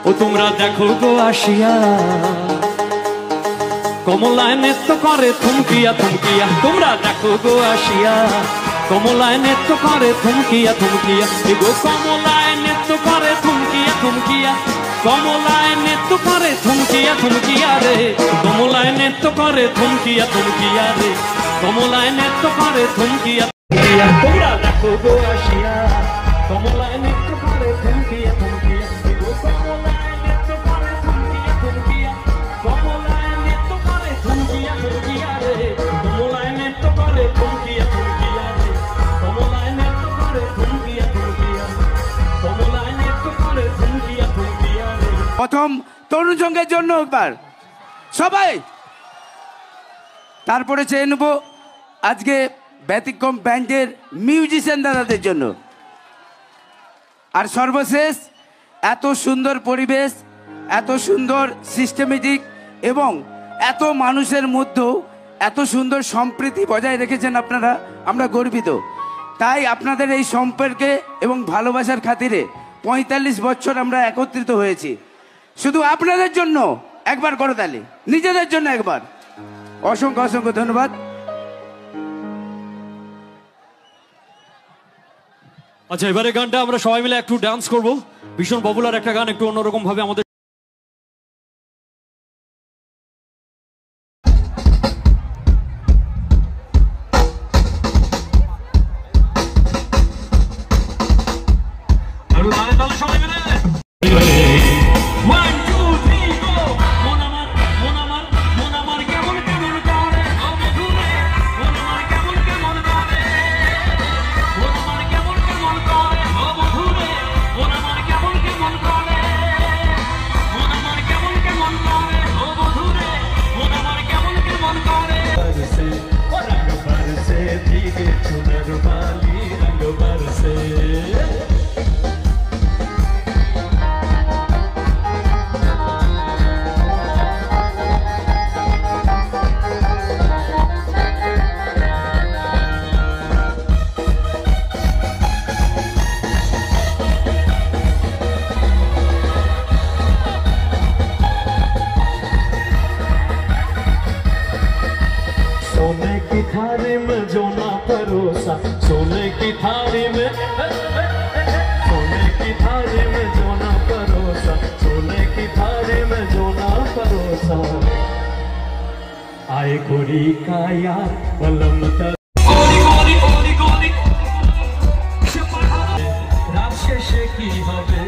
ও তোমরা দেখো গো আসিয়া কমলায় নৃত্য করে থমকিয়া থমকিয়া। তোমরা দেখো গো আসিয়া কমলায় নৃত্য করে থমকিয়া থমকিয়া। গো কমলায় নৃত্য করে থমকিয়া থমকিয়া। কমলায় নৃত্য করে থমকিয়া থমকিয়া রে। কমলায় নৃত্য করে থমকিয়া থমকিয়া রে। কমলায় নৃত্য করে থমকিয়া থমকিয়া। তোমরা দেখো গো আসিয়া কমলায় নৃত্য করে থমকিয়া থমকিয়া। গো কমলায় নৃত্য করে থমকিয়া থমকিয়া। কমলায় নৃত্য করে থমকিয়া থমকিয়া রে। কমলায় নৃত্য করে থমকিয়া থমকিয়া রে। কমলায় নৃত্য করে থমকিয়া থমকিয়া। কমলায় নৃত্য করে থমকিয়া থমকিয়া রে। প্রথম তরুণ সংঘের জন্য একবার সবাই, তারপরে চেয়ে নেব আজকে ব্যতিক্রম ব্যান্ডের মিউজিশিয়ান দাদাদের জন্য। আর সর্বশেষ এত সুন্দর পরিবেশ, এত সুন্দর সিস্টেমেটিক এবং এত মানুষের মধ্যেও এত সুন্দর সম্প্রীতি বজায় রেখেছেন আপনারা, আমরা গর্বিত। তাই আপনাদের এই সম্পর্কে এবং ভালোবাসার খাতিরে ৪৫ বছর আমরা একত্রিত হয়েছি। শুধু আপনাদের জন্য একবার করতালি, নিজেদের জন্য একবার। অসংখ্য অসংখ্য ধন্যবাদ। আচ্ছা, এবারে গানটা আমরা সবাই মিলে একটু ডান্স করব। ভীষণ পপুলার একটা গান, একটু অন্যরকম ভাবে আমাদের সবাই মিলে सोने की थाली में जो ना परोसा, सोने की थाली में, सोने की थाली में जो ना परोसा, सोने की थाली में जो ना परोसा, आए गोरी का यार बलम तर गोरी गोरी गोरी गोरी रात शेषे की হবে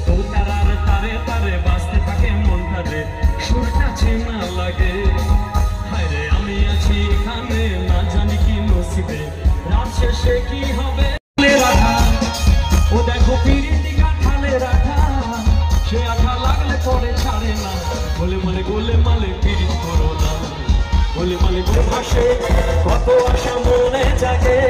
তো তারার তারে তারে বাজতে থাকে মনটা রে, সুরটা চেনা লাগে। রাত শেষে কি হবে রাখা, ও দেখো পিরিতি কাঠালে রাখা, সে আঠা লাগলে পরে ছাড়ে না। গোলে মালে পিরিত করো না, গোলে মালে ভাসে কত আশা মনে জাগে।